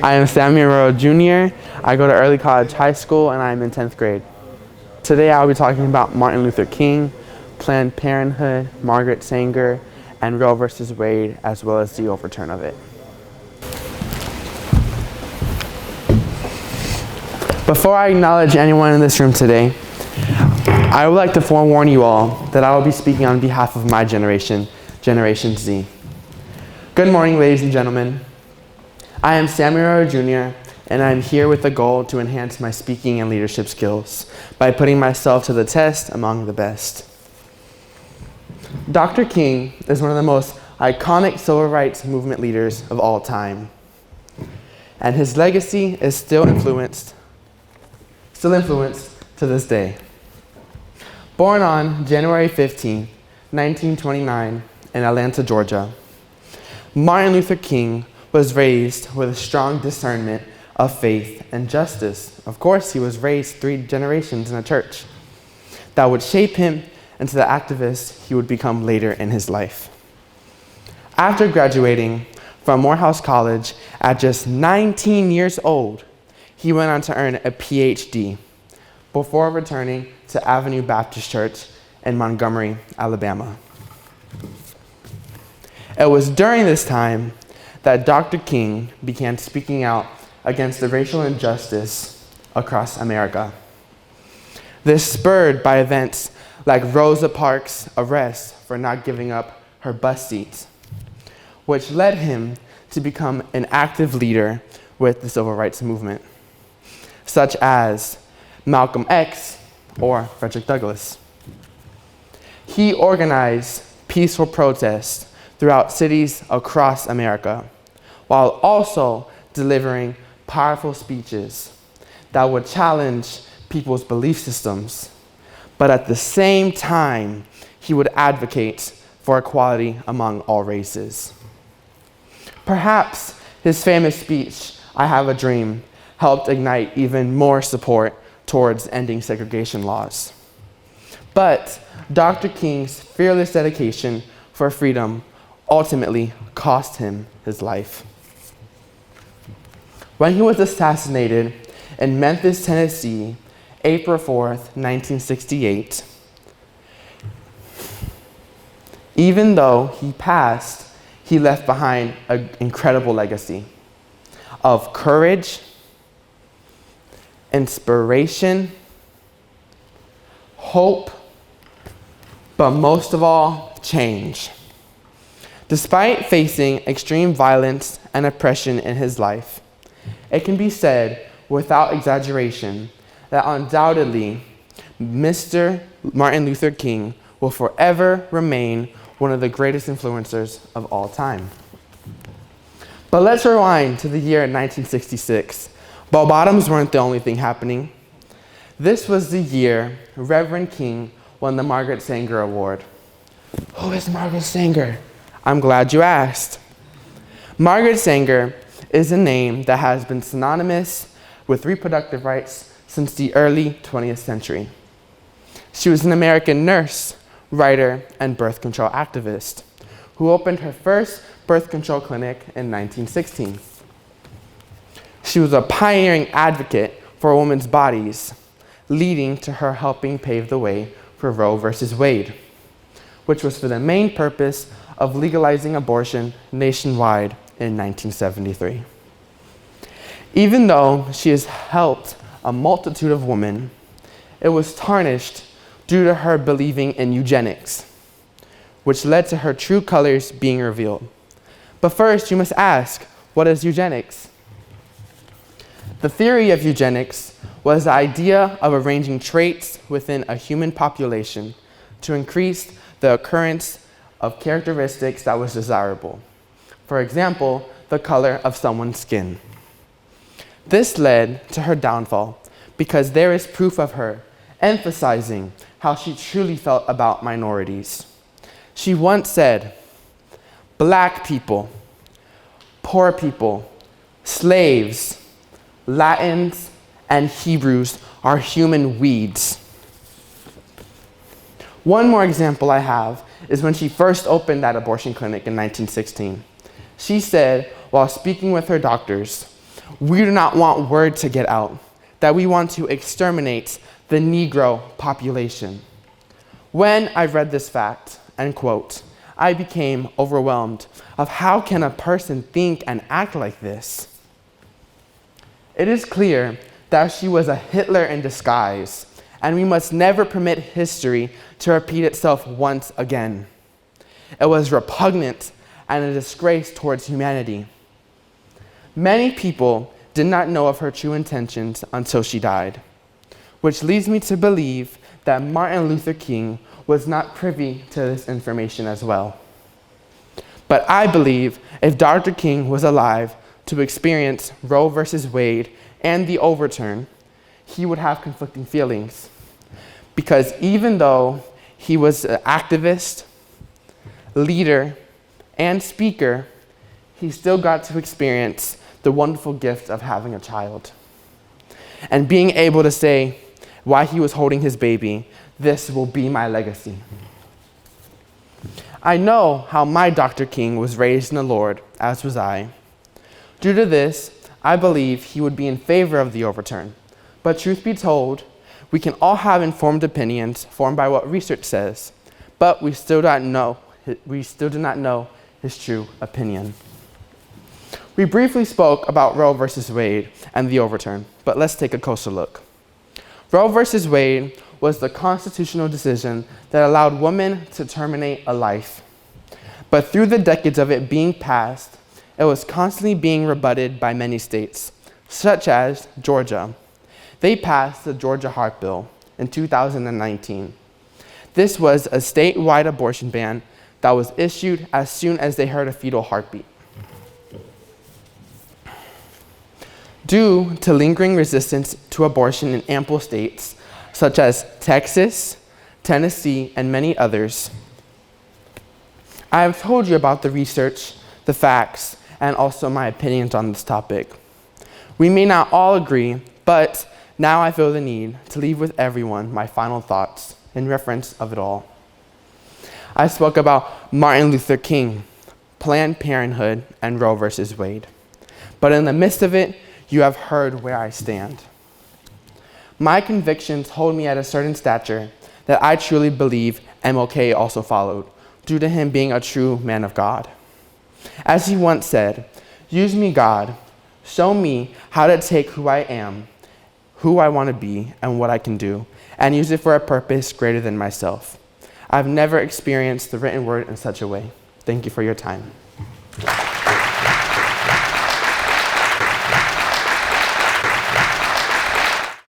I am Sammy Arroyo Jr. I go to Early College High School and I am in 10th grade. Today I will be talking about Martin Luther King, Planned Parenthood, Margaret Sanger, and Roe versus Wade, as well as the overturn of it. Before I acknowledge anyone in this room today, I would like to forewarn you all that I will be speaking on behalf of my generation, Generation Z. Good morning, ladies and gentlemen. I am Sammy Arroyo Jr., and I am here with the goal to enhance my speaking and leadership skills by putting myself to the test among the best. Dr. King is one of the most iconic civil rights movement leaders of all time, and his legacy is still influenced to this day. Born on January 15, 1929, in Atlanta, Georgia, Martin Luther King was raised with a strong discernment of faith and justice. Of course, he was raised 3 generations in a church that would shape him into the activist he would become later in his life. After graduating from Morehouse College at just 19 years old, he went on to earn a PhD before returning to Avenue Baptist Church in Montgomery, Alabama. It was during this time that Dr. King began speaking out against the racial injustice across America. This spurred by events like Rosa Parks' arrest for not giving up her bus seats, which led him to become an active leader with the civil rights movement, such as Malcolm X or Frederick Douglass. He organized peaceful protests throughout cities across America, while also delivering powerful speeches that would challenge people's belief systems. But at the same time, he would advocate for equality among all races. Perhaps his famous speech, "I Have a Dream," helped ignite even more support towards ending segregation laws. But Dr. King's fearless dedication for freedom ultimately cost him his life. When he was assassinated in Memphis, Tennessee, April 4th, 1968, even though he passed, he left behind an incredible legacy of courage, inspiration, hope, but most of all, change. Despite facing extreme violence and oppression in his life, it can be said without exaggeration that undoubtedly Mr. Martin Luther King will forever remain one of the greatest influencers of all time. But let's rewind to the year 1966. Bell bottoms weren't the only thing happening. This was the year Reverend King won the Margaret Sanger Award. Who is Margaret Sanger? I'm glad you asked. Margaret Sanger is a name that has been synonymous with reproductive rights since the early 20th century. She was an American nurse, writer, and birth control activist who opened her first birth control clinic in 1916. She was a pioneering advocate for women's bodies, leading to her helping pave the way for Roe versus Wade, which was for the main purpose of legalizing abortion nationwide in 1973. Even though she has helped a multitude of women, it was tarnished due to her believing in eugenics, which led to her true colors being revealed. But first, you must ask, what is eugenics? The theory of eugenics was the idea of arranging traits within a human population to increase the occurrence of characteristics that was desirable. For example, the color of someone's skin. This led to her downfall because there is proof of her emphasizing how she truly felt about minorities. She once said, "Black people, poor people, slaves, Latins, and Hebrews are human weeds." One more example I have is when she first opened that abortion clinic in 1916. She said, while speaking with her doctors, We do not want word to get out that we want to exterminate the Negro population. When I read this fact, end quote, I became overwhelmed of how can a person think and act like this? It is clear that she was a Hitler in disguise, and we must never permit history to repeat itself once again. It was repugnant and a disgrace towards humanity. Many people did not know of her true intentions until she died, which leads me to believe that Martin Luther King was not privy to this information as well. But I believe if Dr. King was alive to experience Roe versus Wade and the overturn, he would have conflicting feelings. Because even though he was an activist, leader, and speaker, he still got to experience the wonderful gift of having a child. And being able to say, while he was holding his baby, "This will be my legacy." I know how my Dr. King was raised in the Lord, as was I. Due to this, I believe he would be in favor of the overturn. But truth be told, we can all have informed opinions formed by what research says, but we still do not know his true opinion. We briefly spoke about Roe versus Wade and the overturn, but let's take a closer look. Roe versus Wade was the constitutional decision that allowed women to terminate a life. But through the decades of it being passed, it was constantly being rebutted by many states, such as Georgia. They passed the Georgia Heart Bill in 2019. This was a statewide abortion ban that was issued as soon as they heard a fetal heartbeat. Due to lingering resistance to abortion in ample states, such as Texas, Tennessee, and many others, I have told you about the research, the facts, and also my opinions on this topic. We may not all agree, but now I feel the need to leave with everyone my final thoughts in reference of it all. I spoke about Martin Luther King, Planned Parenthood, and Roe versus Wade. But in the midst of it, you have heard where I stand. My convictions hold me at a certain stature that I truly believe MLK also followed, due to him being a true man of God. As he once said, "Use me, God. Show me how to take who I am, who I want to be, and what I can do, and use it for a purpose greater than myself." I've never experienced the written word in such a way. Thank you for your time.